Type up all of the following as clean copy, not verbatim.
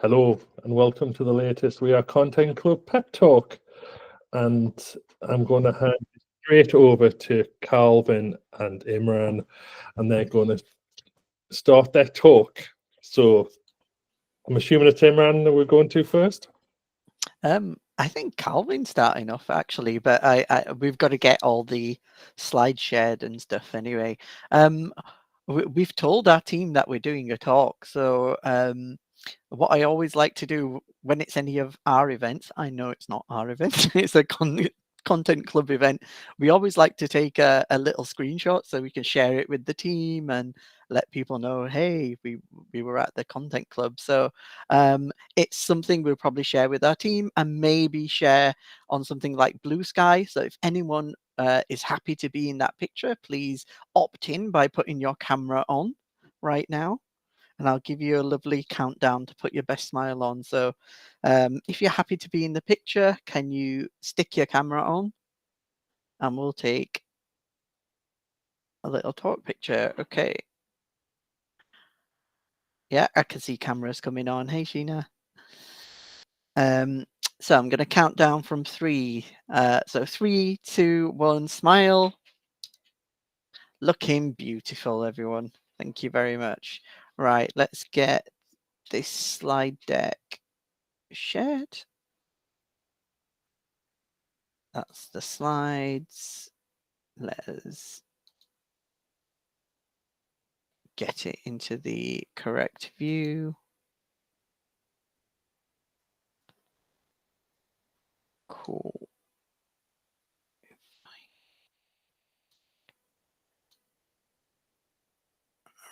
Hello and welcome to the latest We Are Content Club Pep Talk. And I'm going to hand it straight over to Calvin and Imran, and they're going to start their talk. So I'm assuming it's Imran that we're going to first. I think Calvin's starting off actually, but we've got to get all the slides shared and stuff anyway. We've told our team that we're doing a talk, so what I always like to do when it's any of our events, I know it's not our event, it's a content club event. We always like to take a little screenshot so we can share it with the team and let people know, hey, we were at the content club. So it's something we'll probably share with our team and maybe share on something like Blue Sky. So if anyone is happy to be in that picture, please opt in by putting your camera on right now. And I'll give you a lovely countdown to put your best smile on. So if you're happy to be in the picture, can you stick your camera on? And we'll take a little talk picture. Okay. Yeah, I can see cameras coming on. Hey, Sheena. So I'm going to count down from 3. So 3, 2, 1, smile. Looking beautiful, everyone. Thank you very much. Right, let's get this slide deck shared. That's the slides. Let's get it into the correct view. Cool.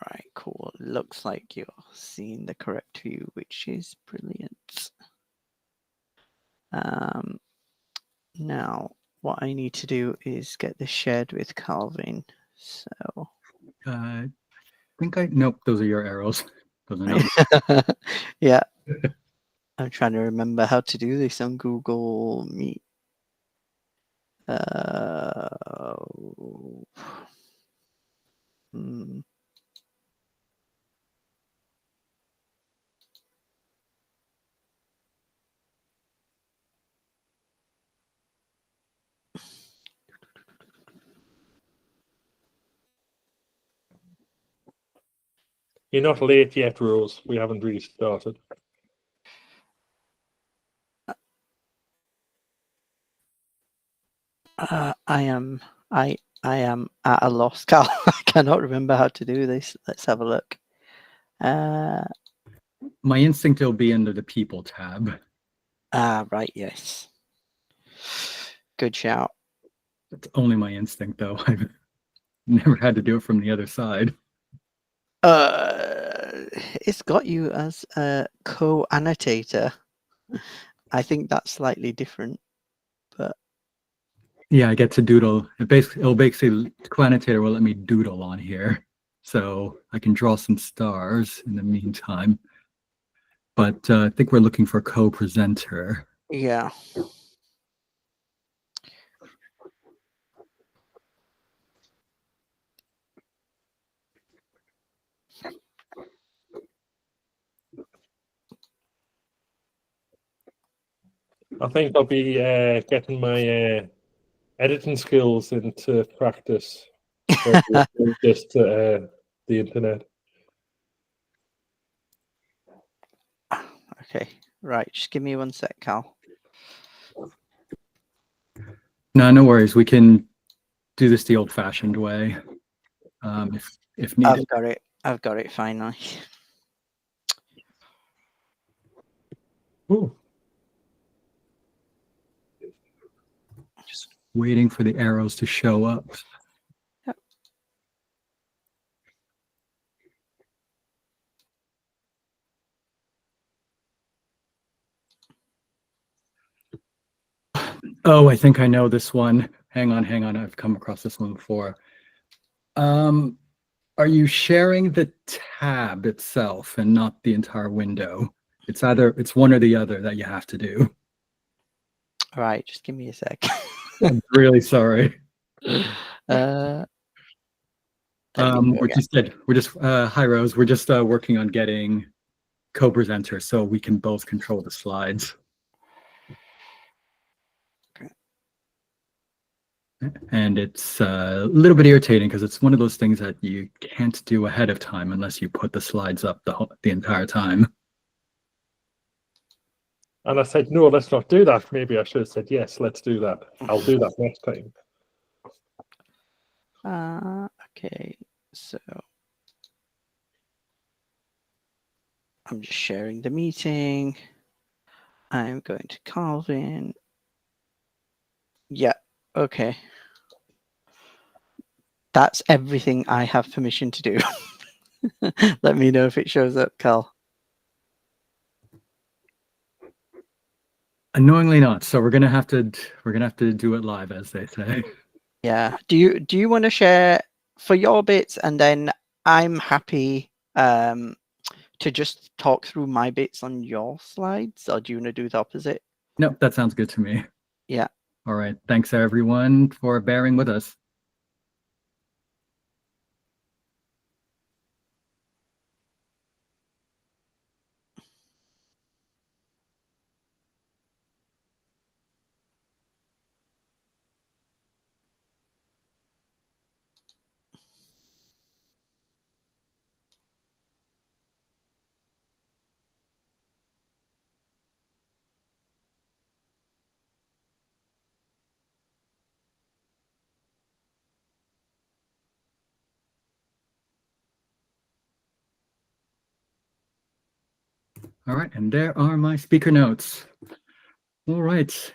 All right, cool. Looks like you're seeing the correct view, which is brilliant. Now, what I need to do is get this shared with Calvin. So, I think nope, those are your arrows. Those are not. Yeah. I'm trying to remember how to do this on Google Meet. You're not late yet, Rose. We haven't really started. I am at a loss, Cal. I cannot remember how to do this. Let's have a look. My instinct will be under the people tab. Right, yes. Good shout. It's only my instinct, though. I've never had to do it from the other side. It's got you as a co-annotator. I think that's slightly different, but yeah, I get to doodle. It'll basically co-annotator will let me doodle on here, so I can draw some stars in the meantime. But I think we're looking for co-presenter. Yeah. I think I'll be getting my editing skills into practice. Just the internet. Okay, right. Just give me 1 sec, Cal. No worries. We can do this the old-fashioned way, if needed. I've got it finally. Ooh. Just waiting for the arrows to show up. Yep. Oh, I think I know this one. Hang on. I've come across this one before. Are you sharing the tab itself and not the entire window? It's one or the other that you have to do. All right, just give me a sec. I'm really sorry. We're just hi Rose. We're just working on getting co-presenter so we can both control the slides. And it's a little bit irritating because it's one of those things that you can't do ahead of time unless you put the slides up the entire time. And I said, no, let's not do that. Maybe I should have said, yes, let's do that. I'll do that next time. Okay, so I'm just sharing the meeting. I'm going to Calvin. Yeah, okay. That's everything I have permission to do. Let me know if it shows up, Cal. Annoyingly not. So we're gonna have to do it live, as they say. Yeah. Do you want to share for your bits, and then I'm happy to just talk through my bits on your slides, or do you want to do the opposite? No, that sounds good to me. Yeah. All right. Thanks everyone for bearing with us. All right, and there are my speaker notes. All right.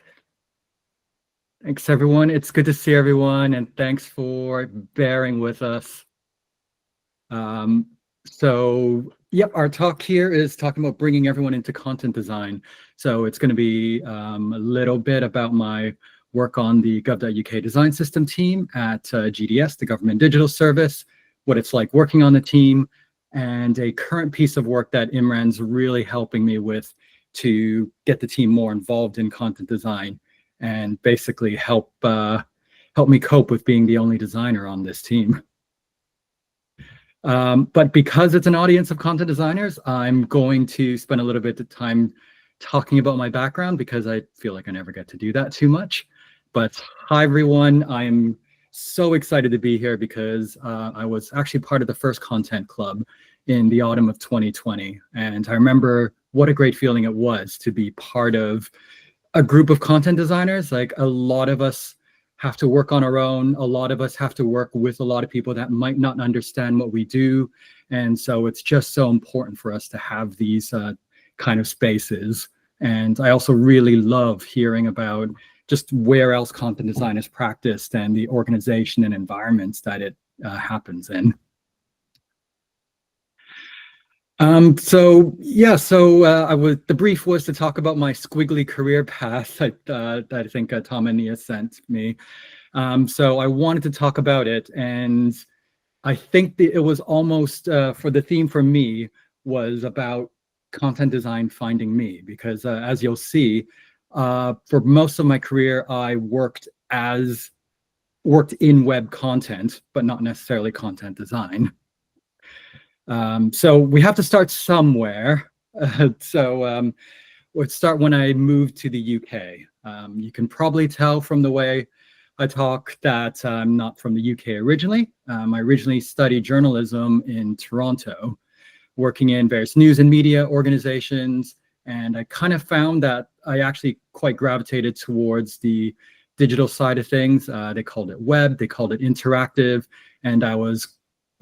Thanks, everyone. It's good to see everyone, and thanks for bearing with us. So, yep, our talk here is talking about bringing everyone into content design. So it's going to be a little bit about my work on the gov.uk design system team at GDS, the Government Digital Service, what it's like working on the team, and a current piece of work that Imran's really helping me with to get the team more involved in content design and basically help me cope with being the only designer on this team. But because it's an audience of content designers, I'm going to spend a little bit of time talking about my background because I feel like I never get to do that too much. But hi, everyone. I'm so excited to be here because I was actually part of the first content club in the autumn of 2020. And I remember what a great feeling it was to be part of a group of content designers. Like, a lot of us have to work on our own. A lot of us have to work with a lot of people that might not understand what we do. And so it's just so important for us to have these kind of spaces. And I also really love hearing about just where else content design is practiced and the organization and environments that it happens in. So the brief was to talk about my squiggly career path that I think Tom and Nia sent me. So I wanted to talk about it, and I think it was almost for the theme for me was about content design finding me, because as you'll see, for most of my career I worked in web content, but not necessarily content design. So we have to start somewhere. Let's start when I moved to the UK. You can probably tell from the way I talk that I'm not from the UK originally. I originally studied journalism in Toronto, working in various news and media organizations. And I kind of found that I actually quite gravitated towards the digital side of things. They called it web, they called it interactive. And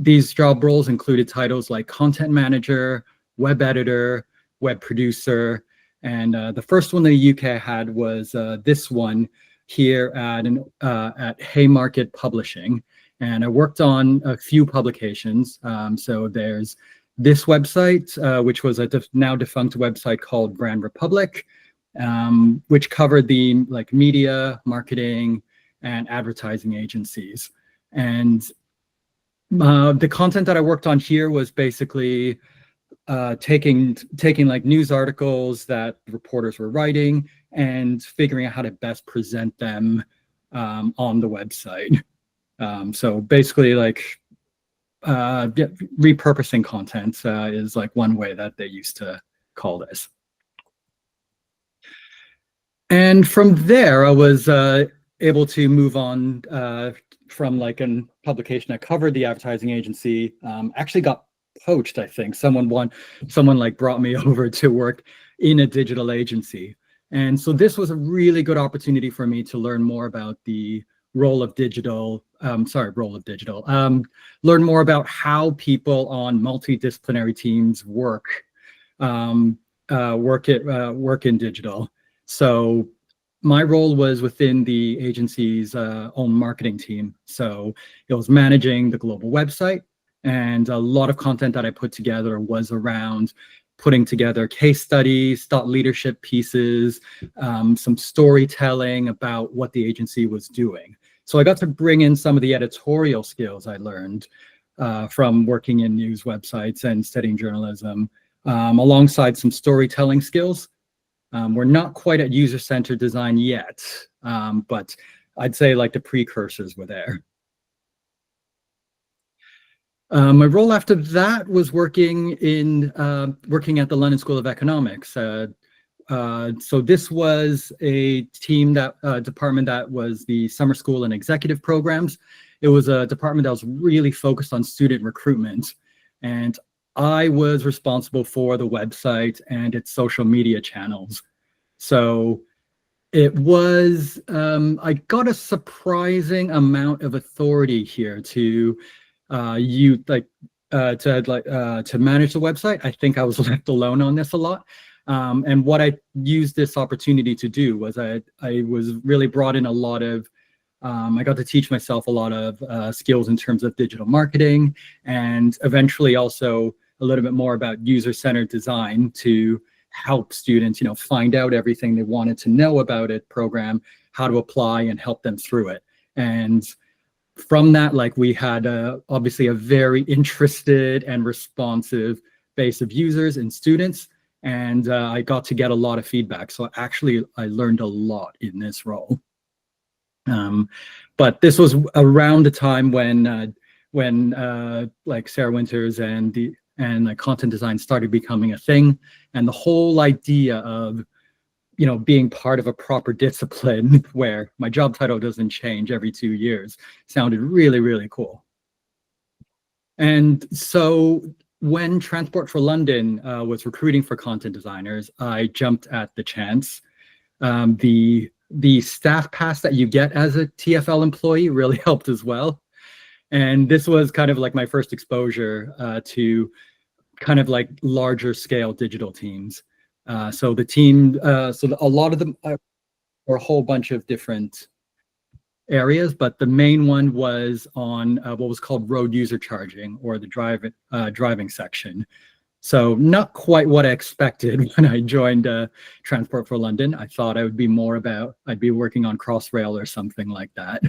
these job roles included titles like content manager, web editor, web producer. And the first one the UK had was this one here at Haymarket Publishing. And I worked on a few publications. So there's this website, which was a now defunct website called Brand Republic, which covered the media, marketing, and advertising agencies. And the content that I worked on here was basically taking news articles that reporters were writing and figuring out how to best present them on the website. So basically, repurposing content is one way that they used to call this. And from there, I was able to move on from like a publication that covered the advertising agency. Actually got poached, I think. Someone like brought me over to work in a digital agency. And so this was a really good opportunity for me to learn more about the role of digital, learn more about how people on multidisciplinary teams work in digital. So my role was within the agency's own marketing team. So it was managing the global website, and a lot of content that I put together was around putting together case studies, thought leadership pieces, some storytelling about what the agency was doing. So I got to bring in some of the editorial skills I learned from working in news websites and studying journalism, alongside some storytelling skills. We're not quite at user-centered design yet, but I'd say like the precursors were there. My role after that was working at the London School of Economics. So this was a department that was the summer school and executive programs. It was a department that was really focused on student recruitment, and I was responsible for the website and its social media channels. So it was, I got a surprising amount of authority here to manage the website. I think I was left alone on this a lot. And what I used this opportunity to do was I was really brought in a lot of, I got to teach myself a lot of skills in terms of digital marketing, and eventually also a little bit more about user-centered design to help students, find out everything they wanted to know about a program, how to apply, and help them through it. And from that, like, we had obviously a very interested and responsive base of users and students, and I got to get a lot of feedback. So actually, I learned a lot in this role. But this was around the time when like Sarah Winters and content design started becoming a thing, and the whole idea of being part of a proper discipline where my job title doesn't change every 2 years sounded really, really cool. And so when Transport for London was recruiting for content designers, I jumped at the chance. The staff pass that you get as a TFL employee really helped as well. And this was kind of like my first exposure to kind of like larger scale digital teams. So the team, a lot of them are a whole bunch of different areas, but the main one was on what was called road user charging, or the driving section. So not quite what I expected when I joined Transport for London. I thought I would be more about, I'd be working on Crossrail or something like that.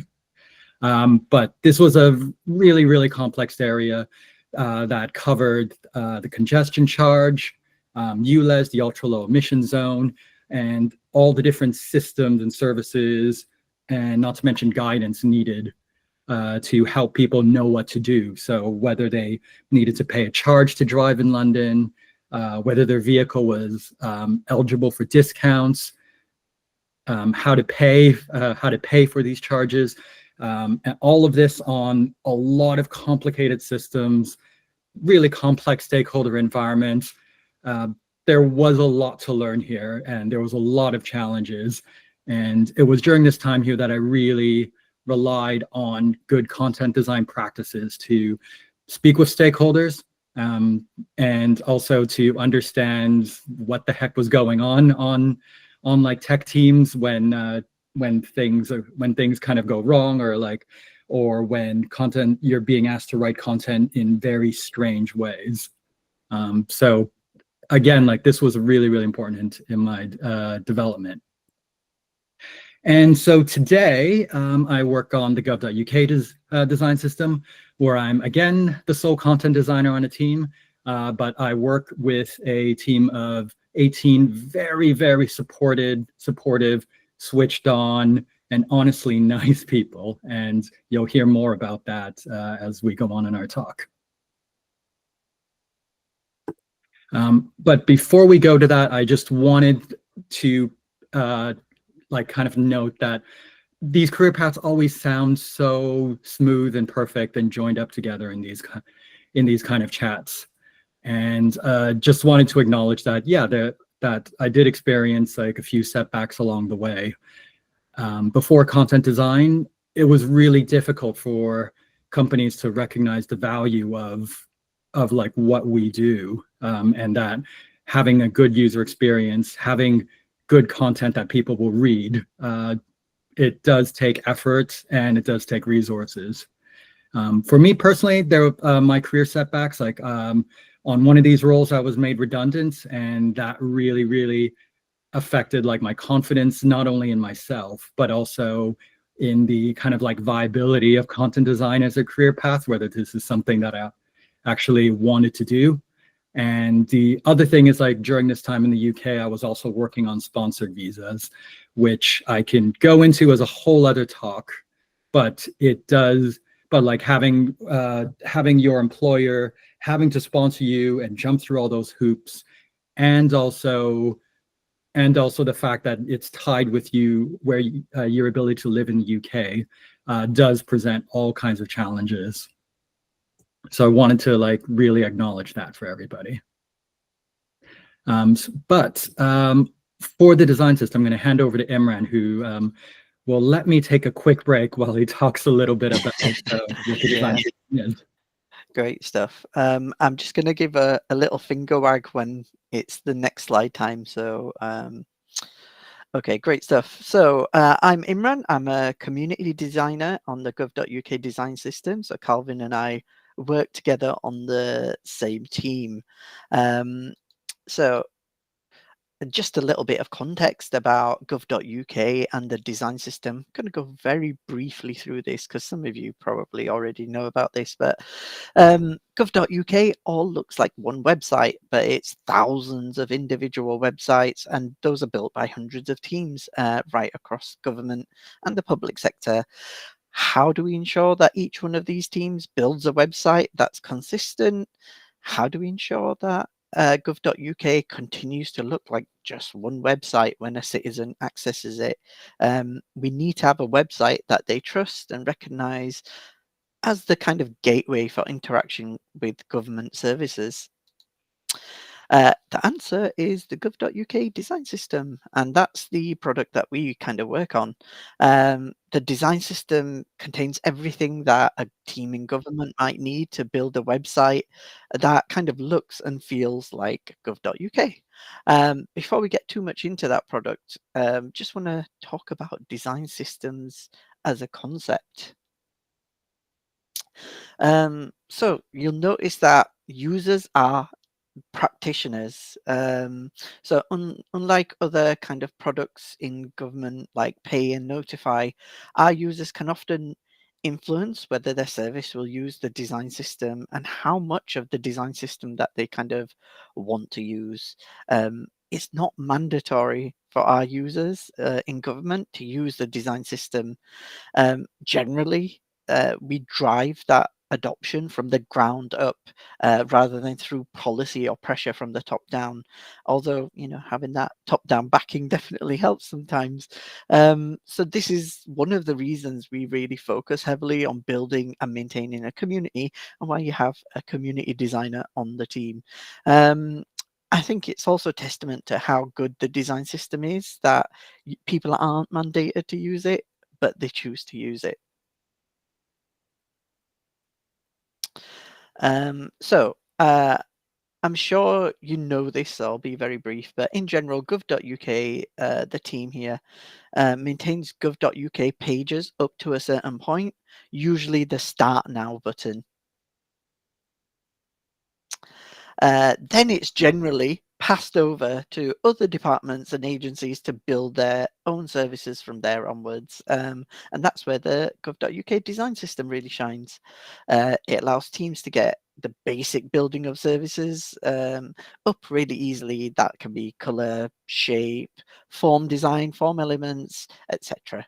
But this was a really, really complex area that covered the congestion charge, ULEZ, the ultra low emission zone, and all the different systems and services, and not to mention guidance needed to help people know what to do. So whether they needed to pay a charge to drive in London, whether their vehicle was eligible for discounts, how to pay for these charges, and all of this on a lot of complicated systems, really complex stakeholder environments. There was a lot to learn here, and there was a lot of challenges. And it was during this time here that I really relied on good content design practices to speak with stakeholders, and also to understand what the heck was going on like tech teams when things kind of go wrong, or when you're being asked to write content in very strange ways. So again, like, this was really, really important in my development. And so today, I work on the gov.uk design system, where I'm, again, the sole content designer on a team, but I work with a team of 18 very, very supportive, switched on, and honestly nice people. And you'll hear more about that as we go on in our talk. But before we go to that, I just wanted to like kind of note that these career paths always sound so smooth and perfect and joined up together in these kind of chats. And just wanted to acknowledge that, yeah, that I did experience like a few setbacks along the way. Before content design, it was really difficult for companies to recognize the value of like what we do, and that having a good user experience, having good content that people will read, it does take effort and it does take resources. For me personally, there my career setbacks, like on one of these roles, I was made redundant, and that really affected like my confidence, not only in myself, but also in the kind of like viability of content design as a career path, whether this is something that I actually wanted to do. And the other thing is, like, during this time in the UK, I was also working on sponsored visas, which I can go into as a whole other talk, but it does, but like having your employer having to sponsor you and jump through all those hoops, and also the fact that it's tied with you where your ability to live in the UK does present all kinds of challenges. So I wanted to like really acknowledge that for everybody. But for the design system, I'm going to hand over to Imran, who will let me take a quick break while he talks a little bit about what the design system is. Great stuff. I'm just going to give a little finger wag when it's the next slide time. So, okay, great stuff. So I'm Imran. I'm a community designer on the gov.uk design system. So Calvin and I work together on the same team. So just a little bit of context about gov.uk and the design system. I'm going to go very briefly through this because some of you probably already know about this, but gov.uk all looks like one website, but it's thousands of individual websites, and those are built by hundreds of teams right across government and the public sector. How do we ensure that each one of these teams builds a website that's consistent? How do we ensure that gov.uk continues to look like just one website when a citizen accesses it? We need to have a website that they trust and recognize as the kind of gateway for interaction with government services. The answer is the gov.uk design system, and that's the product that we kind of work on. The design system contains everything that a team in government might need to build a website that kind of looks and feels like gov.uk. Before we get too much into that product, just want to talk about design systems as a concept. So you'll notice that users are practitioners. So unlike other kind of products in government like Pay and Notify, our users can often influence whether their service will use the design system and how much of the design system that they kind of want to use. It's not mandatory for our users in government to use the design system. Generally, we drive that adoption from the ground up rather than through policy or pressure from the top down. Although, having that top down backing definitely helps sometimes. So this is one of the reasons we really focus heavily on building and maintaining a community, and why you have a community designer on the team. I think it's also testament to how good the design system is that people aren't mandated to use it, but they choose to use it. So I'm sure you know this, so I'll be very brief, but in general, gov.uk, the team here, maintains gov.uk pages up to a certain point, usually the Start Now button. Then it's generally passed over to other departments and agencies to build their own services from there onwards. And that's where the gov.uk design system really shines. It allows teams to get the basic building of services up really easily. That can be color, shape, form design, form elements, etc.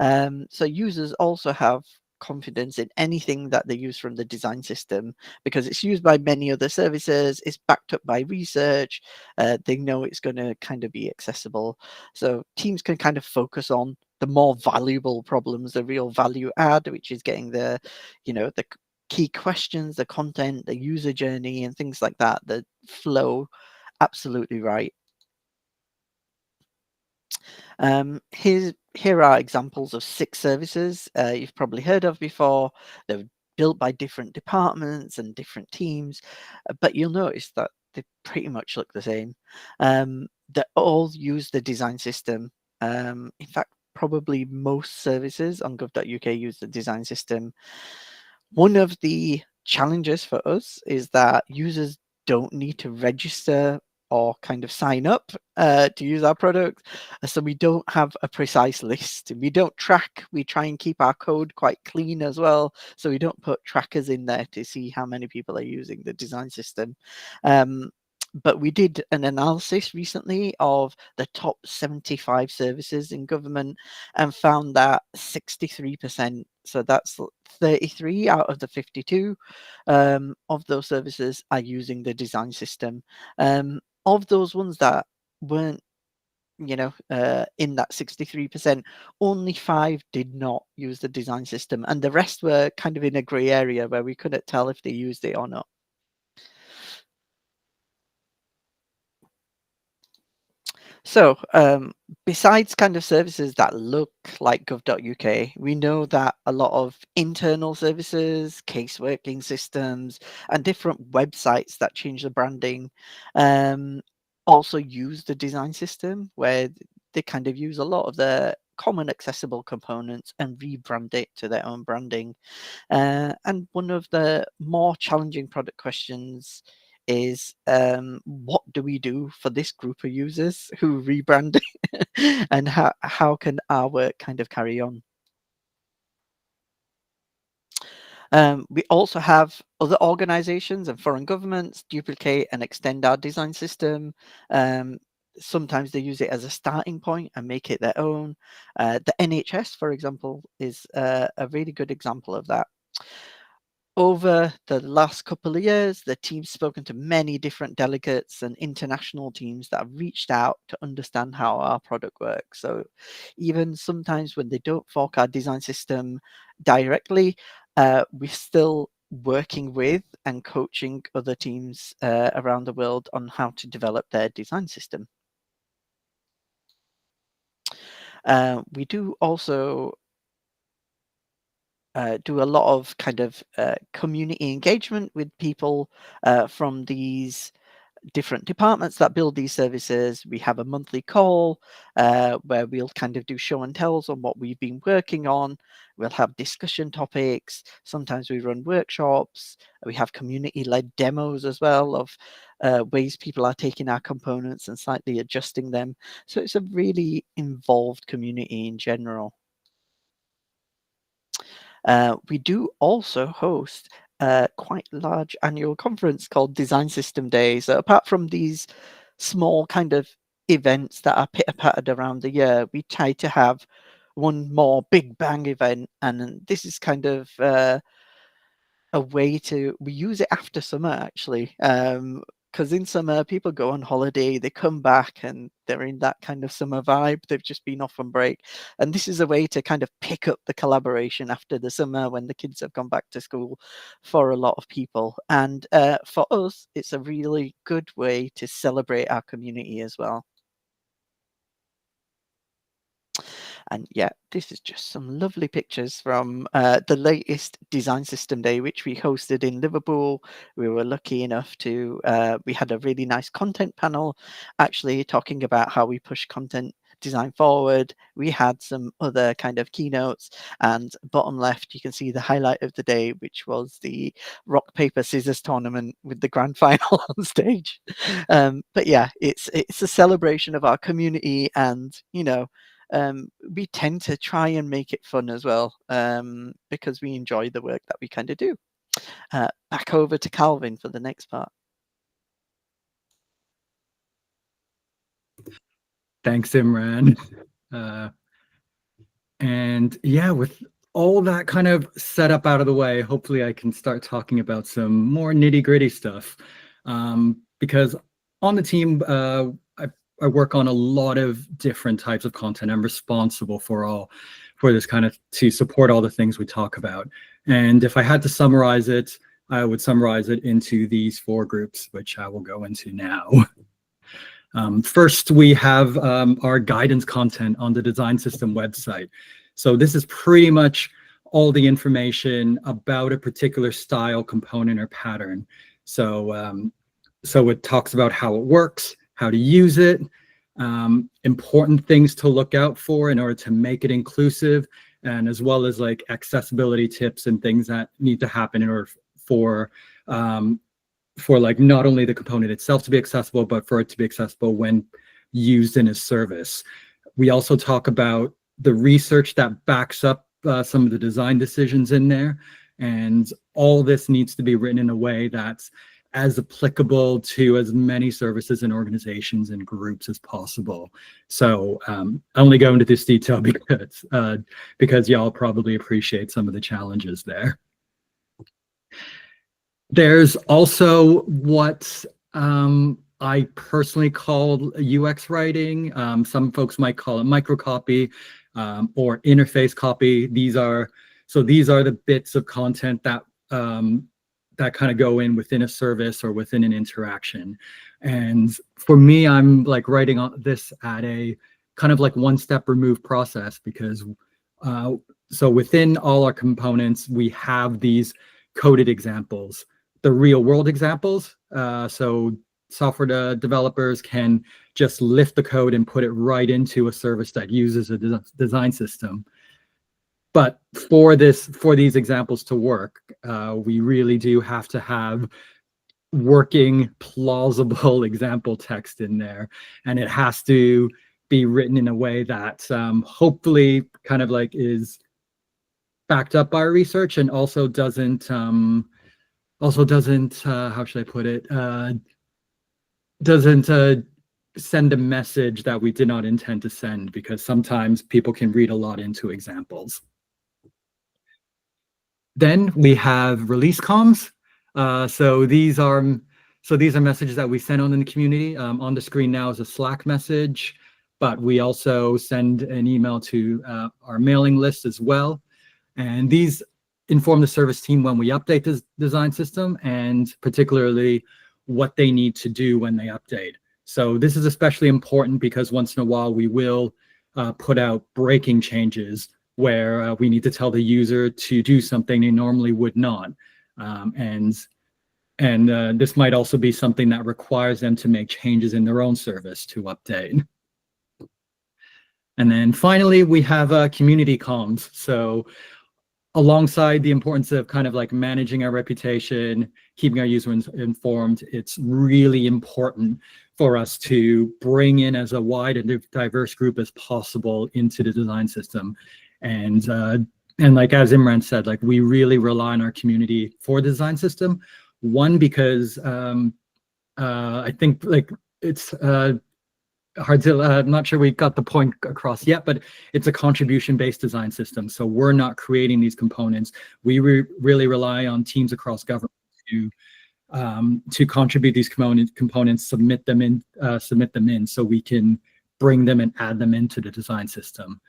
So users also have confidence in anything that they use from the design system because it's used by many other services. It's backed up by research. They know it's going to kind of be accessible. So teams can kind of focus on the more valuable problems, the real value add, which is getting the, the key questions, the content, the user journey, and things like that that flow absolutely right. Here are examples of 6 services you've probably heard of before. They're built by different departments and different teams, but you'll notice that they pretty much look the same. They all use the design system. In fact, probably most services on gov.uk use the design system. One of the challenges for us is that users don't need to register or kind of sign up to use our product. So we don't have a precise list. We don't track. We try and keep our code quite clean as well. So we don't put trackers in there to see how many people are using the design system. But we did an analysis recently of the top 75 services in government and found that 63%, so that's 33 out of the 52 of those services are using the design system. Of those ones that weren't, in that 63%, only 5 did not use the design system, and the rest were kind of in a grey area where we couldn't tell if they used it or not. So besides kind of services that look like gov.uk, we know that a lot of internal services, caseworking systems, and different websites that change the branding also use the design system, where they kind of use a lot of the common accessible components and rebrand it to their own branding. And one of the more challenging product questions is what do we do for this group of users who rebrand and how can our work kind of carry on? We also have other organizations and foreign governments duplicate and extend our design system. Sometimes they use it as a starting point and make it their own. The NHS, for example, is a really good example of that. Over the last couple of years, the team's spoken to many different delegates and international teams that have reached out to understand how our product works. So even sometimes when they don't fork our design system directly, we're still working with and coaching other teams around the world on how to develop their design system. We do also do a lot of kind of community engagement with people from these different departments that build these services. We have a monthly call where we'll kind of do show and tells on what we've been working on. We'll have discussion topics. Sometimes we run workshops. We have community-led demos as well of ways people are taking our components and slightly adjusting them. So it's a really involved community in general. We do also host a quite large annual conference called Design System Day. So apart from these small kind of events that are pitter-pattered around the year, we try to have one more big bang event. And this is kind of a way to, we use it after summer actually. Because in summer, people go on holiday, they come back and they're in that kind of summer vibe. They've just been off on break. And this is a way to kind of pick up the collaboration after the summer when the kids have gone back to school for a lot of people. And for us, it's a really good way to celebrate our community as well. And yeah, this is just some lovely pictures from the latest Design System Day, which we hosted in Liverpool. We were lucky enough to, we had a really nice content panel actually talking about how we push content design forward. We had some other kind of keynotes, and bottom left, you can see the highlight of the day, which was the rock, paper, scissors tournament with the grand final on stage. But yeah, it's a celebration of our community, and we tend to try and make it fun as well, because we enjoy the work that we kind of do. Back over to Calvin for the next part. Thanks, Imran. And yeah, with all that kind of setup out of the way, hopefully I can start talking about some more nitty-gritty stuff. Because on the team, I work on a lot of different types of content. I'm responsible for this kind of, to support all the things we talk about. And if I had to summarize it, I would summarize it into these 4 groups, which I will go into now. First, we have our guidance content on the design system website. So this is pretty much all the information about a particular style, component, or pattern. So, so it talks about how it works, how to use it, important things to look out for in order to make it inclusive, and as well as like accessibility tips and things that need to happen in order for like not only the component itself to be accessible, but for it to be accessible when used in a service. We also talk about the research that backs up some of the design decisions in there. And all this needs to be written in a way that's as applicable to as many services and organizations and groups as possible. So I only go into this detail because y'all probably appreciate some of the challenges there. There's also what I personally call UX writing. Some folks might call it microcopy or interface copy. These are the bits of content that that kind of go in within a service or within an interaction. And for me, I'm like writing on this at a kind of like one step removed process, because so within all our components, we have these coded examples, the real world examples. So software developers can just lift the code and put it right into a service that uses a design system. But for these examples to work, we really do have to have working, plausible example text in there. And it has to be written in a way that hopefully kind of like is backed up by research, and also doesn't, how should I put it? Doesn't send a message that we did not intend to send, because sometimes people can read a lot into examples. Then we have release comms. So these are messages that we send on in the community. On the screen now is a Slack message, but we also send an email to our mailing list as well. And these inform the service team when we update this design system, and particularly what they need to do when they update. So this is especially important because once in a while we will put out breaking changes where we need to tell the user to do something they normally would not. And this might also be something that requires them to make changes in their own service to update. And then finally, we have community comms. So alongside the importance of kind of like managing our reputation, keeping our users informed, it's really important for us to bring in as a wide and diverse group as possible into the design system. And like as Imran said, like we really rely on our community for the design system. One, because I think like it's hard to, I'm not sure we got the point across yet, but it's a contribution-based design system. So we're not creating these components. We really rely on teams across government to contribute these components, submit them in so we can bring them and add them into the design system.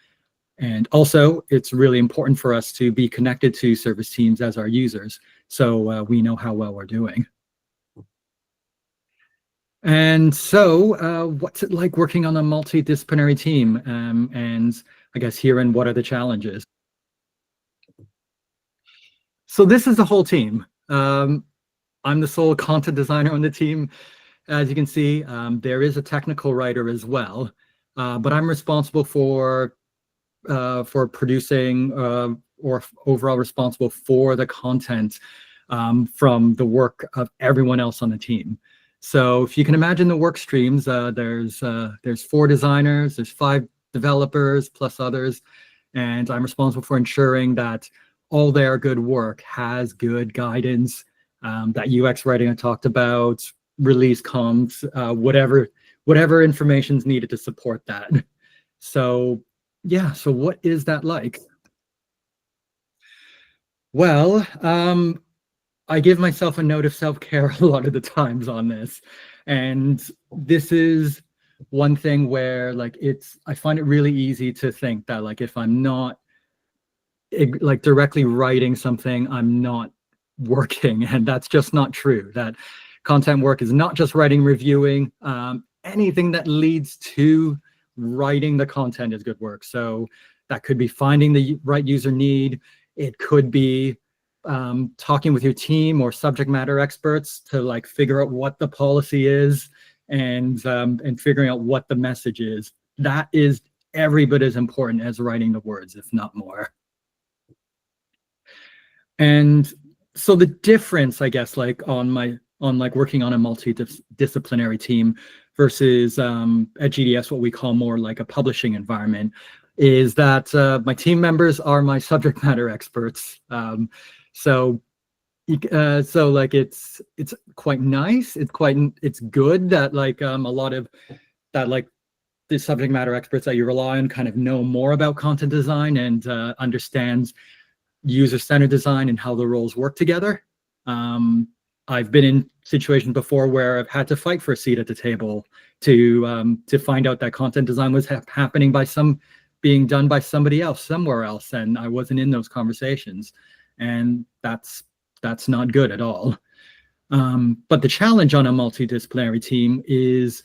And also, it's really important for us to be connected to service teams as our users, so we know how well we're doing. And so what's it like working on a multidisciplinary team? And I guess herein, what are the challenges? So this is the whole team. I'm the sole content designer on the team. As you can see, there is a technical writer as well, but I'm responsible for producing or overall responsible for the content from the work of everyone else on the team. So if you can imagine the work streams, there's 4 designers, there's 5 developers plus others, and I'm responsible for ensuring that all their good work has good guidance, that UX writing I talked about, release comms, whatever information is needed to support that. So yeah, so what is that like? Well, I give myself a note of self-care a lot of the times on this. And this is one thing where like I find it really easy to think that like if I'm not like directly writing something, I'm not working. And that's just not true. That content work is not just writing, reviewing. Anything that leads to writing the content is good work. So that could be finding the right user need. It could be talking with your team or subject matter experts to like figure out what the policy is and figuring out what the message is. That is every bit as important as writing the words, if not more. And so the difference, I guess, like on like working on a multidisciplinary team versus at GDS, what we call more like a publishing environment, is that my team members are my subject matter experts. So like it's quite nice. It's good that like a lot of that like the subject matter experts that you rely on kind of know more about content design and understands user-centered design and how the roles work together. I've been in situations before where I've had to fight for a seat at the table to find out that content design was happening being done by somebody else somewhere else, and I wasn't in those conversations, and that's not good at all. But the challenge on a multidisciplinary team is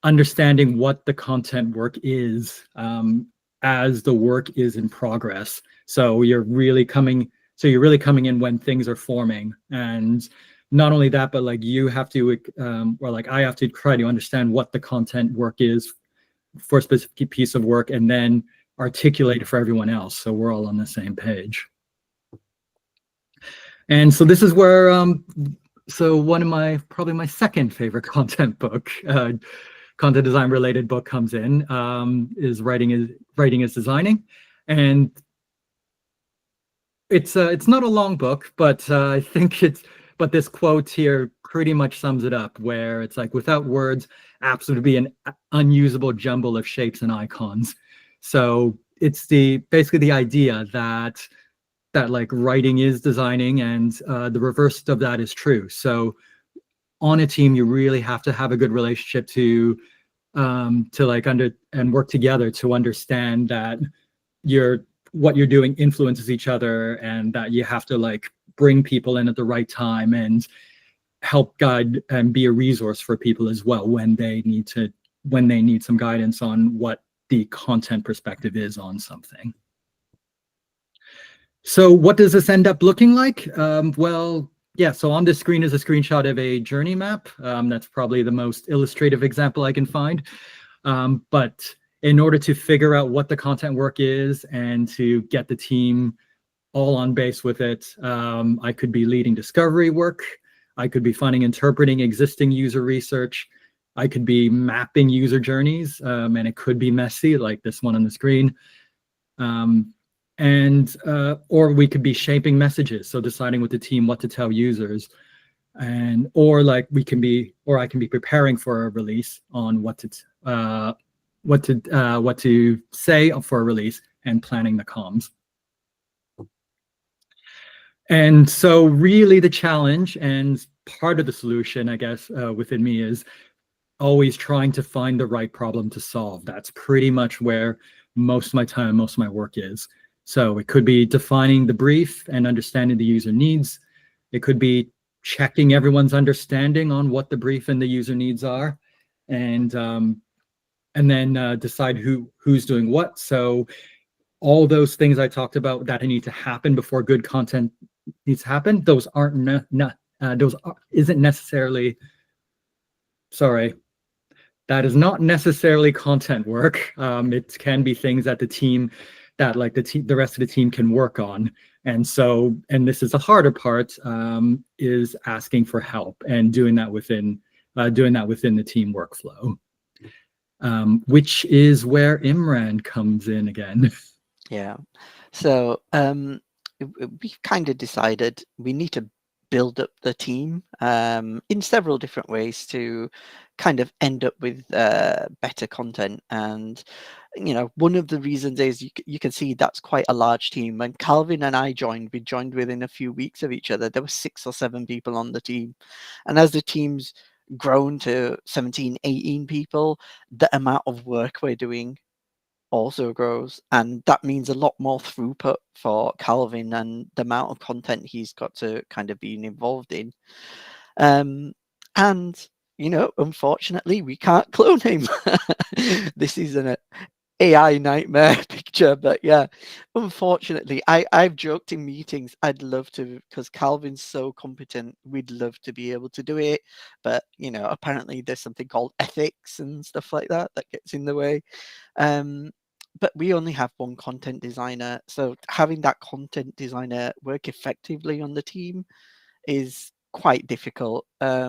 understanding what the content work is as the work is in progress. So you're really coming in when things are forming, and not only that, but like you have to, or like I have to try to understand what the content work is for a specific piece of work, and then articulate it for everyone else, so we're all on the same page. And so this is where, so one of probably my second favorite content book, content design related book comes in, is Writing is Designing. And it's not a long book, but I think but this quote here pretty much sums it up, where it's like, without words, apps would be an unusable jumble of shapes and icons. So it's basically the idea that like writing is designing, and the reverse of that is true. So on a team, you really have to have a good relationship to like and work together to understand that what you're doing influences each other, and that you have to like bring people in at the right time and help guide and be a resource for people as well when they need some guidance on what the content perspective is on something. So what does this end up looking like? Well, yeah, so on this screen is a screenshot of a journey map. That's probably the most illustrative example I can find. But in order to figure out what the content work is and to get the team all on base with it, I could be leading discovery work. I could be finding, interpreting existing user research. I could be mapping user journeys, and it could be messy, like this one on the screen. Or we could be shaping messages, so deciding with the team what to tell users, or I can be preparing for a release on what to say for a release and planning the comms. And so really the challenge and part of the solution, I guess, within me is always trying to find the right problem to solve. That's pretty much where most of my time, most of my work is. So it could be defining the brief and understanding the user needs. It could be checking everyone's understanding on what the brief and the user needs are, and then decide who's doing what. So all those things I talked about that need to happen before good content needs to happen, those aren't isn't necessarily, sorry, that is not necessarily content work. It can be things that the team, that like the rest of the team can work on. And so, and this is the harder part, is asking for help and doing that within the team workflow, which is where Imran comes in again. Yeah. So we've kind of decided we need to build up the team in several different ways to kind of end up with better content. And one of the reasons is you can see that's quite a large team. When Calvin and I joined, we joined within a few weeks of each other. There were 6 or 7 people on the team, and as the team's grown to 17, 18 people, the amount of work we're doing also grows, and that means a lot more throughput for Calvin and the amount of content he's got to kind of be involved in. And unfortunately, we can't clone him. This is an AI nightmare picture, but yeah, unfortunately, I've joked in meetings I'd love to, because Calvin's so competent, we'd love to be able to do it, but apparently there's something called ethics and stuff like that that gets in the way. But we only have one content designer, so having that content designer work effectively on the team is quite difficult. As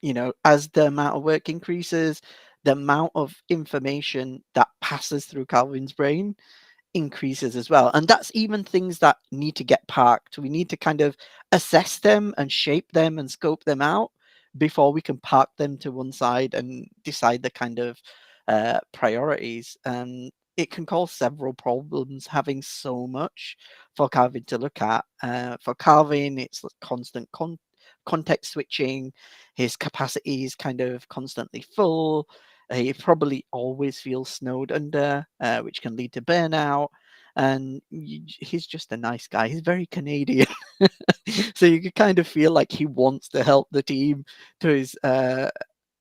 the amount of work increases, the amount of information that passes through Calvin's brain increases as well. And that's even things that need to get parked. We need to kind of assess them and shape them and scope them out before we can park them to one side and decide the kind of priorities. And it can cause several problems having so much for Calvin to look at. For Calvin, it's constant context switching. His capacity is kind of constantly full. He probably always feels snowed under, which can lead to burnout. And he's just a nice guy. He's very Canadian. So you can kind of feel like he wants to help the team to his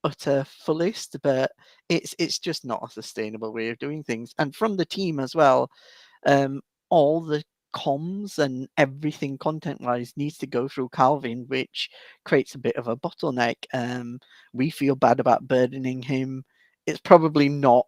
utter fullest, but it's just not a sustainable way of doing things. And from the team as well, all the comms and everything content wise needs to go through Calvin, which creates a bit of a bottleneck. We feel bad about burdening him. It's probably not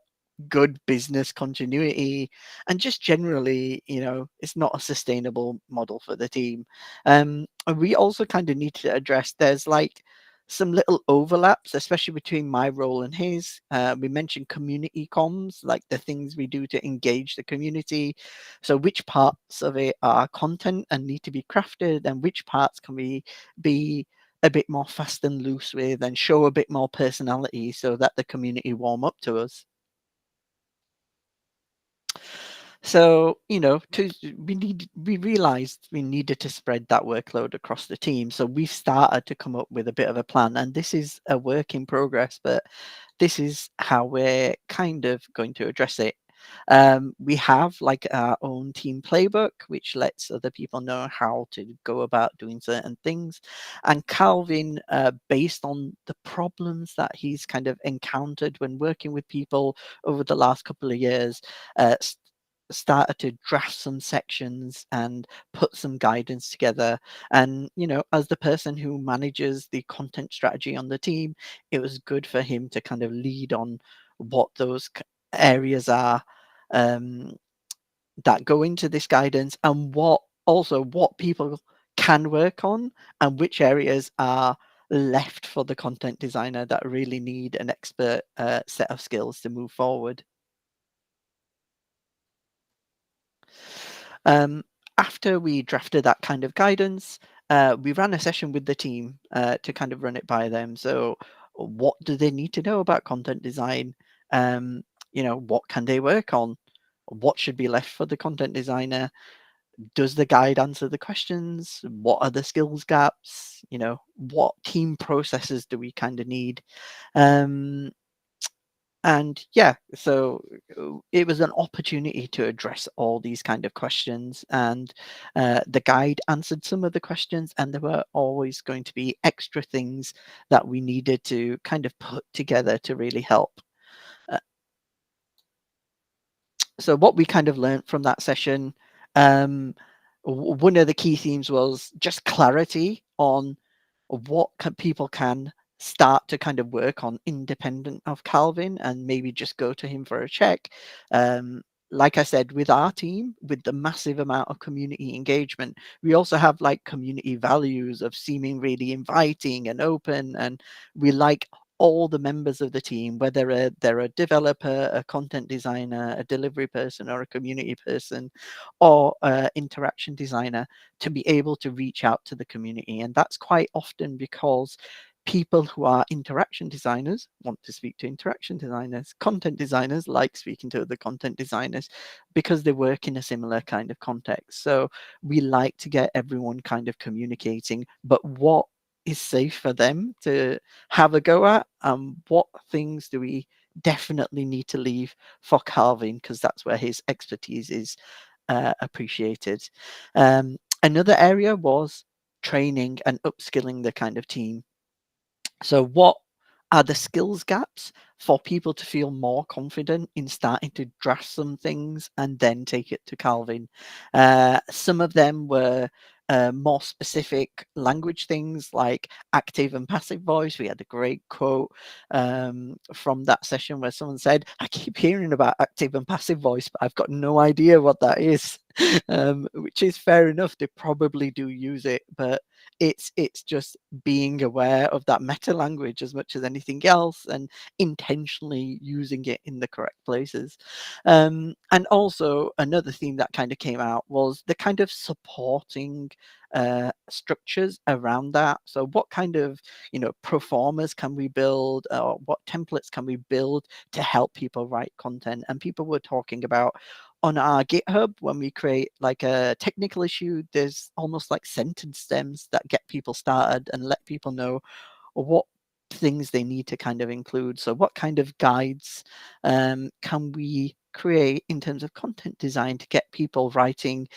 good business continuity, and just generally, it's not a sustainable model for the team. And we also kind of need to address there's like some little overlaps, especially between my role and his. We mentioned community comms, like the things we do to engage the community. So which parts of it are content and need to be crafted, and which parts can we be a bit more fast and loose with and show a bit more personality so that the community warm up to us. So, we realized we needed to spread that workload across the team. So we started to come up with a bit of a plan, and this is a work in progress, but this is how we're kind of going to address it. We have like our own team playbook, which lets other people know how to go about doing certain things. And Calvin, based on the problems that he's kind of encountered when working with people over the last couple of years, started to draft some sections and put some guidance together. And as the person who manages the content strategy on the team, it was good for him to kind of lead on what those areas are that go into this guidance, and what people can work on, and which areas are left for the content designer that really need an expert set of skills to move forward. After we drafted that kind of guidance, we ran a session with the team to kind of run it by them. So what do they need to know about content design? What can they work on? What should be left for the content designer? Does the guide answer the questions? What are the skills gaps? What team processes do we kind of need? And yeah, so it was an opportunity to address all these kind of questions, and the guide answered some of the questions, and there were always going to be extra things that we needed to kind of put together to really help. So what we kind of learned from that session, one of the key themes was just clarity on what people can start to kind of work on independent of Calvin, and maybe just go to him for a check. Like I said, with our team, with the massive amount of community engagement, we also have like community values of seeming really inviting and open, and we like all the members of the team, whether they're a developer, a content designer, a delivery person, or a community person, or interaction designer, to be able to reach out to the community. And that's quite often because people who are interaction designers want to speak to interaction designers. Content designers like speaking to other content designers because they work in a similar kind of context. So we like to get everyone kind of communicating, but what is safe for them to have a go at, and what things do we definitely need to leave for Calvin, because that's where his expertise is appreciated. Another area was training and upskilling the kind of team. So what are the skills gaps for people to feel more confident in starting to draft some things and then take it to Calvin? Some of them were more specific language things like active and passive voice. We had a great quote from that session where someone said, "I keep hearing about active and passive voice, but I've got no idea what that is." Which is fair enough. They probably do use it, but it's just being aware of that meta language as much as anything else, and intentionally using it in the correct places. And also another theme that kind of came out was the kind of supporting structures around that. So what kind of proformas can we build, or what templates can we build to help people write content? And people were talking about, on our GitHub, when we create like a technical issue, there's almost like sentence stems that get people started and let people know what things they need to kind of include. So what kind of guides can we create in terms of content design to get people writing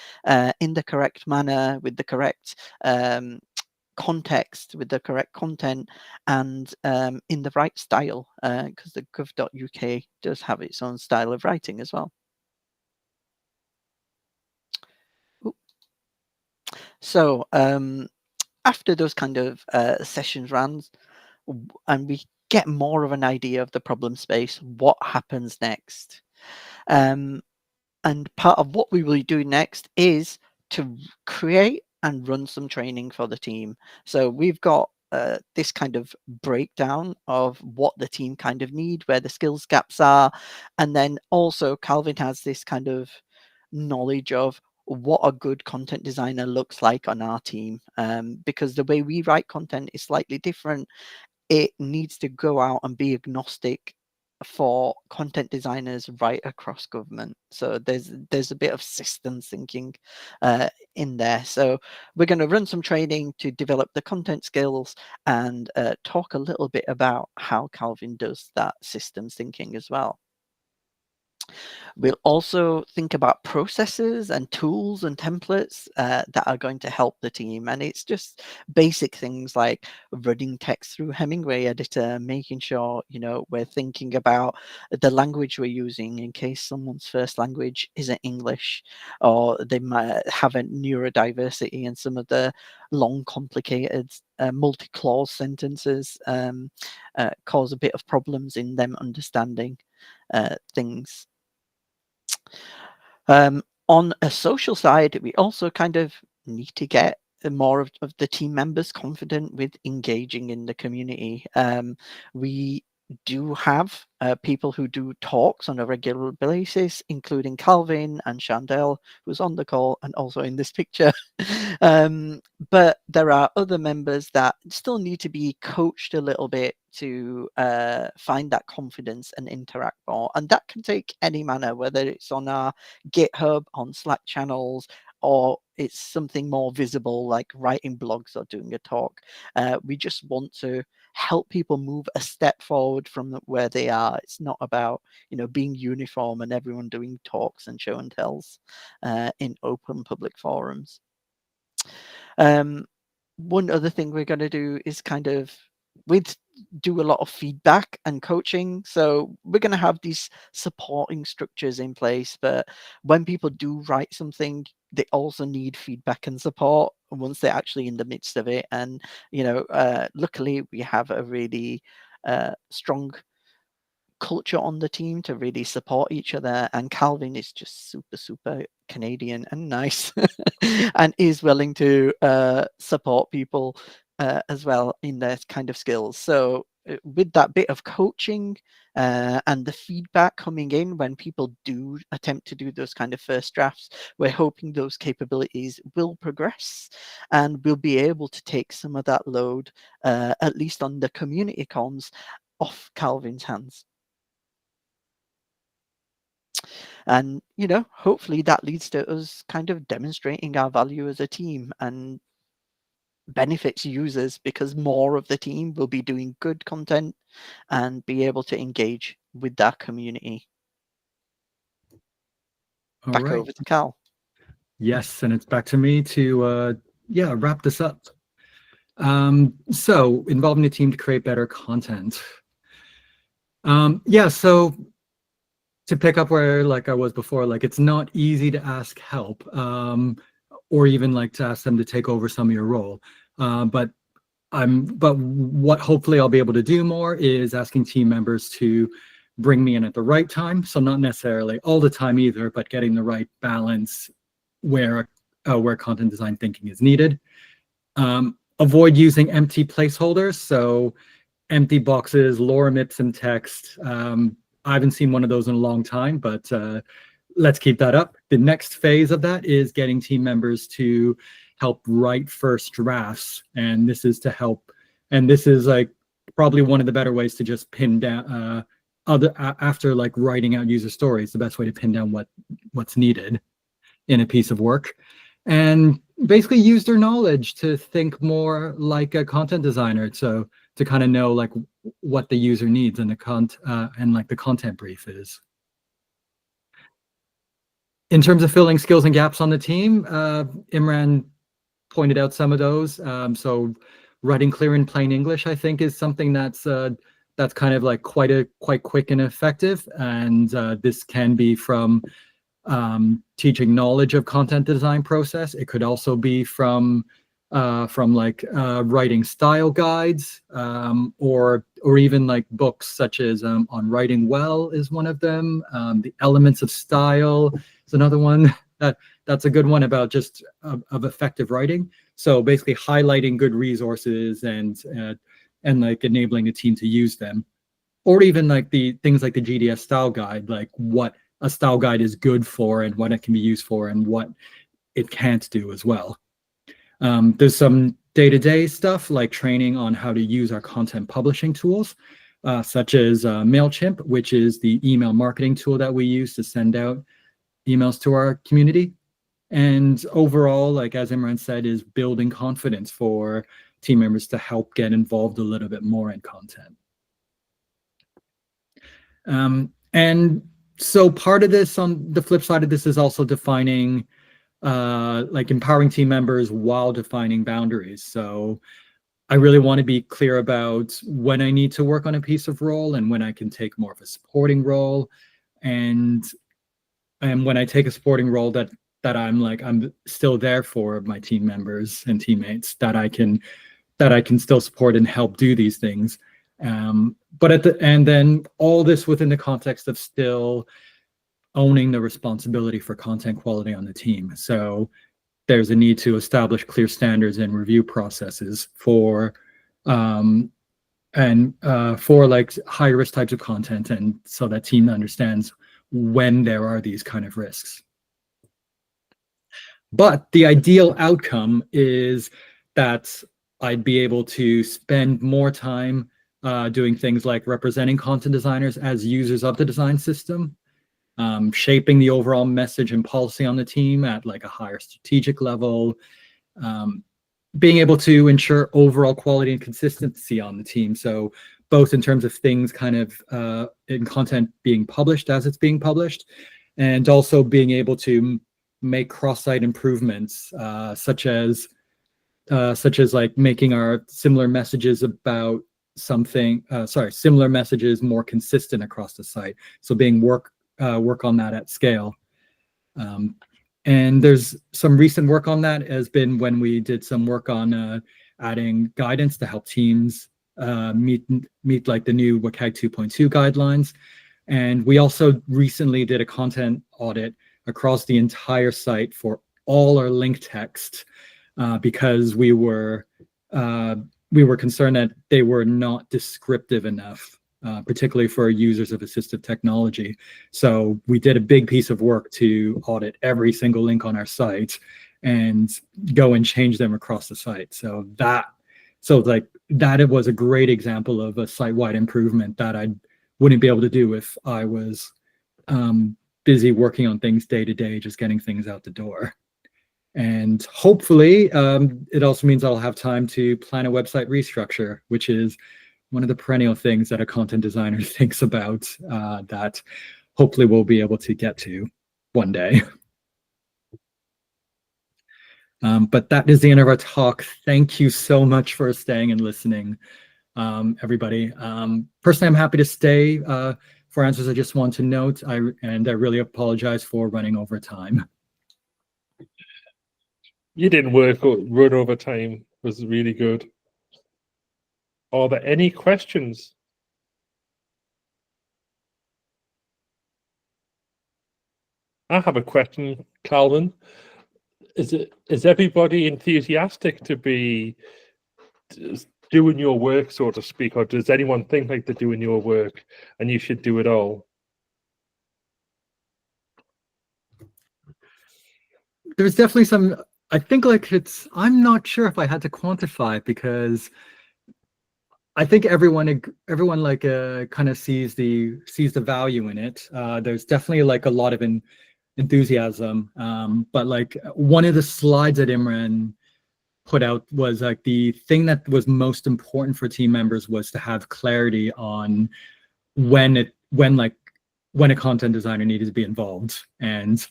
in the correct manner, with the correct context, with the correct content, and in the right style, because the gov.uk does have its own style of writing as well. So after those kind of sessions ran, and we get more of an idea of the problem space, what happens next? And part of what we will do next is to create and run some training for the team. So we've got this kind of breakdown of what the team kind of need, where the skills gaps are, and then also Calvin has this kind of knowledge of what a good content designer looks like on our team, because the way we write content is slightly different. It needs to go out and be agnostic for content designers right across government. So there's a bit of systems thinking in there. So we're going to run some training to develop the content skills, and talk a little bit about how Calvin does that systems thinking as well. We'll also think about processes and tools and templates that are going to help the team. And it's just basic things like running text through Hemingway editor, making sure, we're thinking about the language we're using in case someone's first language isn't English, or they might have a neurodiversity and some of the long, complicated multi-clause sentences cause a bit of problems in them understanding things. On a social side, we also kind of need to get more of the team members confident with engaging in the community. We do have people who do talks on a regular basis, including Calvin and Chandel, who's on the call and also in this picture. But there are other members that still need to be coached a little bit to find that confidence and interact more. And that can take any manner, whether it's on our GitHub, on Slack channels, or it's something more visible like writing blogs or doing a talk. We just want to help people move a step forward from where they are. It's not about being uniform and everyone doing talks and show and tells in open public forums. One other thing we're going to do is kind of do a lot of feedback and coaching. So we're going to have these supporting structures in place, but when people do write something, they also need feedback and support once they're actually in the midst of it. And luckily we have a really strong culture on the team to really support each other, and Calvin is just super Canadian and nice and is willing to support people as well in their kind of skills. So with that bit of coaching and the feedback coming in when people do attempt to do those kind of first drafts, we're hoping those capabilities will progress and we'll be able to take some of that load, at least on the community comms, off Calvin's hands. And, you know, hopefully that leads to us kind of demonstrating our value as a team and benefits users, because more of the team will be doing good content and be able to engage with that community. All Back right. over to Cal. Yes, and it's back to me to wrap this up. So involving the team to create better content. So to pick up where like I was before, like it's not easy to ask help, or even like to ask them to take over some of your role. But what hopefully I'll be able to do more is asking team members to bring me in at the right time. So not necessarily all the time either, but getting the right balance where content design thinking is needed. Avoid using empty placeholders. So empty boxes, lorem ipsum text. I haven't seen one of those in a long time, but let's keep that up. The next phase of that is getting team members to help write first drafts. And this is to help, and this is like probably one of the better ways to just pin down after like writing out user stories, the best way to pin down what's needed in a piece of work. And basically use their knowledge to think more like a content designer. So to kind of know like what the user needs and the content brief is. In terms of filling skills and gaps on the team, Imran pointed out some of those. So writing clear and plain English, I think, is something that's kind of like quite quick and effective. And this can be from teaching knowledge of content design process. It could also be from writing style guides, or even like books such as on writing well is one of them. The elements of style is another one that's a good one about just of effective writing. So basically highlighting good resources and like enabling the team to use them, or even like the things like the GDS style guide, like what a style guide is good for and what it can be used for and what it can't do as well. There's some day-to-day stuff like training on how to use our content publishing tools, such as MailChimp, which is the email marketing tool that we use to send out emails to our community. And overall, like as Imran said, is building confidence for team members to help get involved a little bit more in content. And so part of this, on the flip side of this, is also defining like empowering team members while defining boundaries. So I really want to be clear about when I need to work on a piece of role and when I can take more of a supporting role. And when I take a supporting role that I'm still there for my team members and teammates, that I can still support and help do these things. But then all this within the context of still owning the responsibility for content quality on the team. So there's a need to establish clear standards and review processes for like high risk types of content, and so that team understands when there are these kind of risks. But the ideal outcome is that I'd be able to spend more time doing things like representing content designers as users of the design system, shaping the overall message and policy on the team at like a higher strategic level, being able to ensure overall quality and consistency on the team. So both in terms of things kind of in content being published as it's being published, and also being able to make cross-site improvements, such as like making our similar messages about similar messages more consistent across the site. So being work on that at scale. And there's some recent work on that has been when we did some work on adding guidance to help teams meet like the new WCAG 2.2 guidelines. And we also recently did a content audit across the entire site for all our link text, because we were we were concerned that they were not descriptive enough, particularly for users of assistive technology. So we did a big piece of work to audit every single link on our site and go and change them across the site. So that it was a great example of a site-wide improvement that I wouldn't be able to do if I was busy working on things day to day, just getting things out the door. And hopefully, it also means I'll have time to plan a website restructure, which is one of the perennial things that a content designer thinks about, that hopefully we'll be able to get to one day. But that is the end of our talk. Thank you so much for staying and listening, everybody. Personally, I'm happy to stay for answers I just want to note. I really apologize for running over time. You didn't run over time. It was really good. Are there any questions? I have a question, Calvin. Is everybody enthusiastic to be doing your work, so to speak, or does anyone think like they're doing your work and you should do it all? There's definitely some. I think like I'm not sure if I had to quantify, because I think everyone like kind of sees the value in it. There's definitely like a lot of enthusiasm. But like one of the slides that Imran put out was like the thing that was most important for team members was to have clarity on when a content designer needed to be involved. And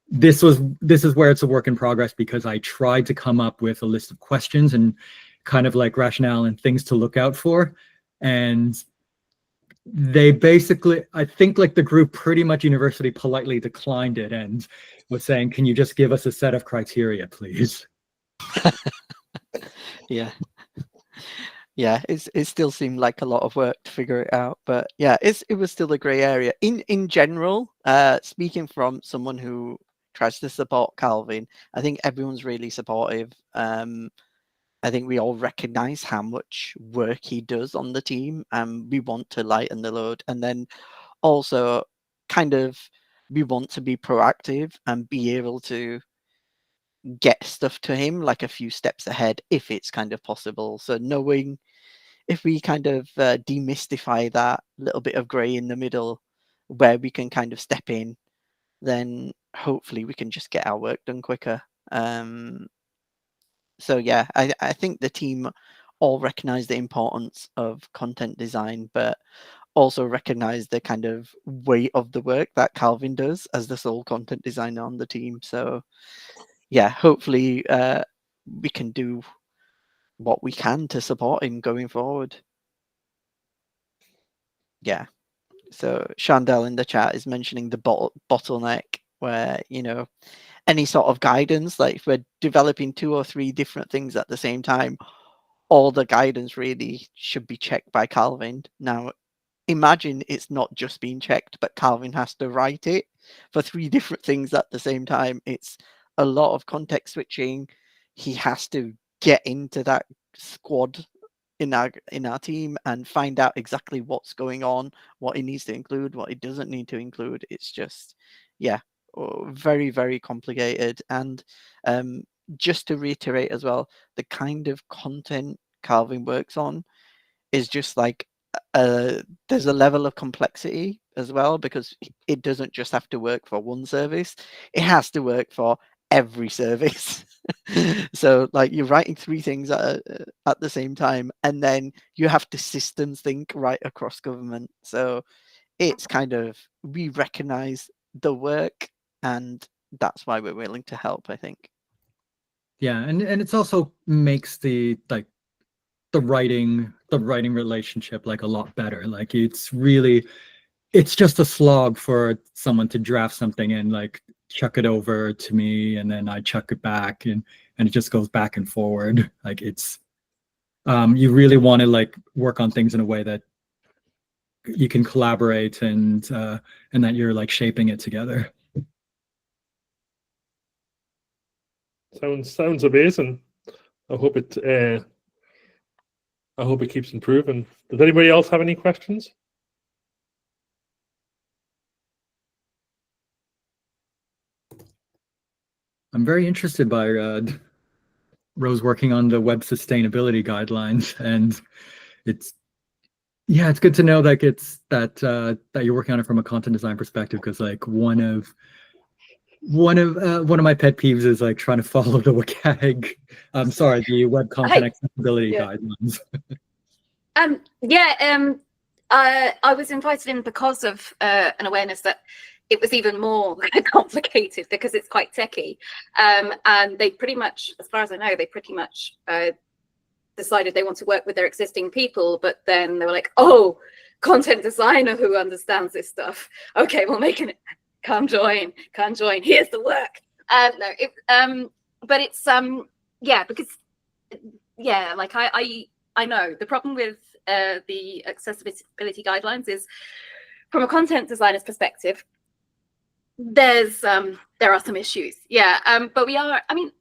this is where it's a work in progress, because I tried to come up with a list of questions and kind of like rationale and things to look out for. And they basically, I think like the group pretty much universally politely declined it and was saying, can you just give us a set of criteria, please? Yeah. Yeah, it still seemed like a lot of work to figure it out, but yeah, it was still a gray area. In general, speaking from someone who tries to support Calvin, I think everyone's really supportive. I think we all recognize how much work he does on the team, and we want to lighten the load. And then also kind of we want to be proactive and be able to get stuff to him like a few steps ahead if it's kind of possible. So knowing if we kind of demystify that little bit of gray in the middle where we can kind of step in, then hopefully we can just get our work done quicker. So yeah, I think the team all recognize the importance of content design, but also recognize the kind of weight of the work that Calvin does as the sole content designer on the team. So yeah, hopefully we can do what we can to support him going forward. Yeah. So Chandel in the chat is mentioning the bottleneck where, any sort of guidance, like if we're developing 2 or 3 different things at the same time, all the guidance really should be checked by Calvin. Now, imagine it's not just being checked, but Calvin has to write it for 3 different things at the same time. It's a lot of context switching. He has to get into that squad in our team and find out exactly what's going on, what he needs to include, what he doesn't need to include. It's just, yeah, very, very complicated. And just to reiterate as well, the kind of content Calvin works on is just like there's a level of complexity as well, because it doesn't just have to work for one service, it has to work for every service. So like you're writing 3 things at the same time, and then you have to systems think right across government. So it's kind of, we recognize the work, and that's why we're willing to help, I think. Yeah, and it's also makes the writing relationship like a lot better. Like it's just a slog for someone to draft something and like chuck it over to me, and then I chuck it back, and it just goes back and forward. Like it's you really want to like work on things in a way that you can collaborate and that you're like shaping it together. Sounds amazing. I hope it I hope it keeps improving. Does anybody else have any questions? I'm very interested by Rose working on the web sustainability guidelines, and it's good to know that that you're working on it from a content design perspective, because like one of my pet peeves is like trying to follow the WCAG. I'm sorry, the web content accessibility guidelines. I was invited in because of an awareness that it was even more complicated because it's quite techy, and they pretty much, as far as I know, decided they want to work with their existing people, but then they were like, oh, content designer who understands this stuff, okay, we'll make it. Come join, here's the work. But it's because like I know the problem with the accessibility guidelines is, from a content designer's perspective, there are some issues. But we are, I'm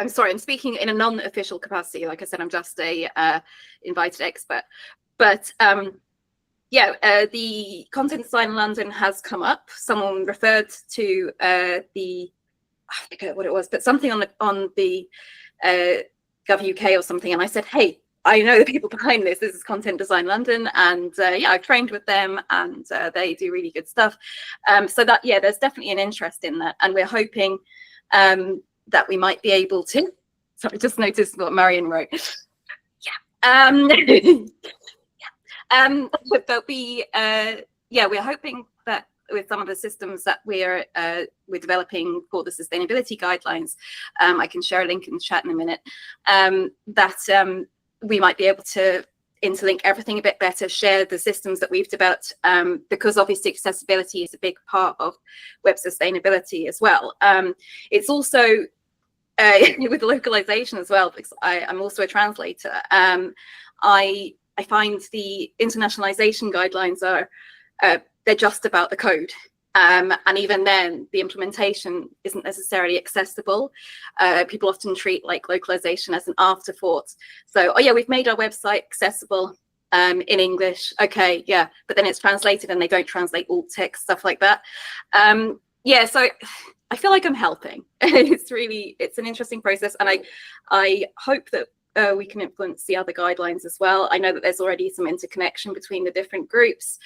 sorry, I'm speaking in a non-official capacity. Like I said, I'm just a invited expert. But the content design in London has come up. Someone referred to I forget what it was, but something on the Gov UK or something, and I said, hey, I know the people behind this. This is Content Design London, and I've trained with them, and they do really good stuff. So that there's definitely an interest in that, and we're hoping that we might be able to. Sorry, just noticed what Marion wrote. But we're hoping that with some of the systems that we're developing for the sustainability guidelines, I can share a link in the chat in a minute, that we might be able to interlink everything a bit better, share the systems that we've developed, because obviously accessibility is a big part of web sustainability as well. It's also with localization as well, because I'm also a translator. I find the internationalization guidelines they're just about the code. And even then, the implementation isn't necessarily accessible. People often treat like localization as an afterthought. So, we've made our website accessible in English. Okay, but then it's translated and they don't translate alt text, stuff like that. So I feel like I'm helping. It's an interesting process, and I hope that we can influence the other guidelines as well. I know that there's already some interconnection between the different groups,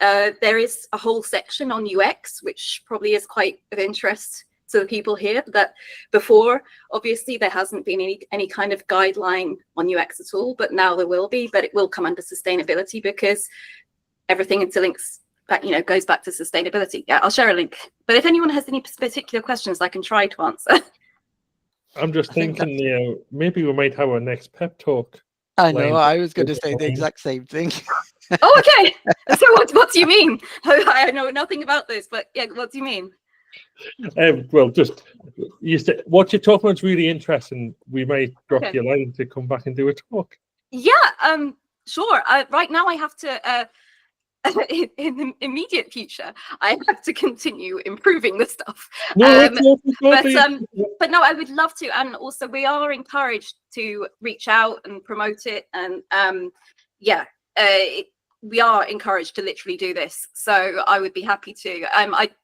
there is a whole section on UX, which probably is quite of interest to the people here, that before, obviously, there hasn't been any kind of guideline on UX at all, but now there will be, but it will come under sustainability, because everything interlinks back, goes back to sustainability. I'll share a link. But if anyone has any particular questions, I can try to answer. I'm just thinking, maybe we might have our next pep talk. I know, I was going to say the exact same thing. Oh, okay. So what do you mean? I know nothing about this, but what do you mean? Well, just you said what you're talking about is really interesting. We might drop you a line to come back and do a talk. Sure. Right now I have to in the immediate future I have to continue improving the stuff. But no, I would love to, and also we are encouraged to reach out and promote it, and we are encouraged to literally do this, so I would be happy to.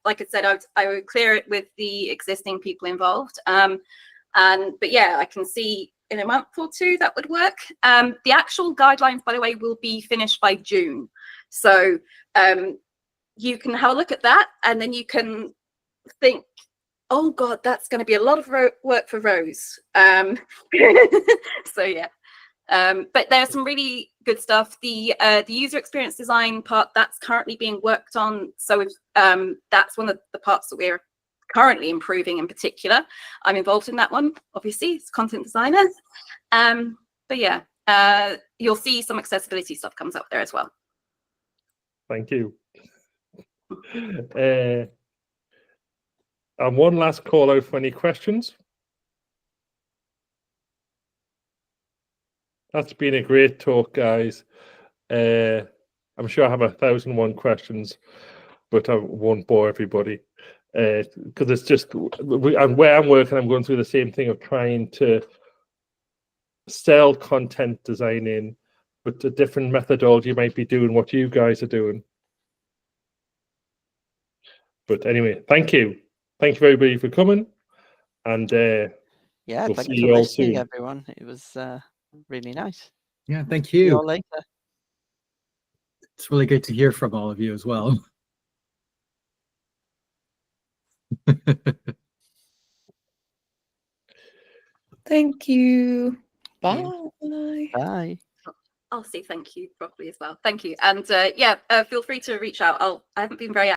Like I said, I would clear it with the existing people involved, but I can see in a month or two that would work. The actual guidelines, by the way, will be finished by June, so you can have a look at that, and then you can think, oh god, that's going to be a lot of work for Rose. But there's some really good stuff. The user experience design part, that's currently being worked on, so that's one of the parts that we're currently improving in particular. I'm involved in that one, obviously, as content designer. You'll see some accessibility stuff comes up there as well. Thank you. And one last call out for any questions. That's been a great talk, guys. I'm sure I have 1,001 questions, but I won't bore everybody, because it's just, and where I'm working, I'm going through the same thing of trying to sell content designing, but a different methodology might be doing what you guys are doing. But anyway, thank you everybody for coming, and Yeah, we'll thanks see for you all listening, soon. everyone. It was really nice. Yeah, thank See you you. all later. It's really good to hear from all of you as well. Thank you. Thank Bye. Bye. I'll say thank you properly as well. Thank you. And yeah, feel free to reach out. I haven't been very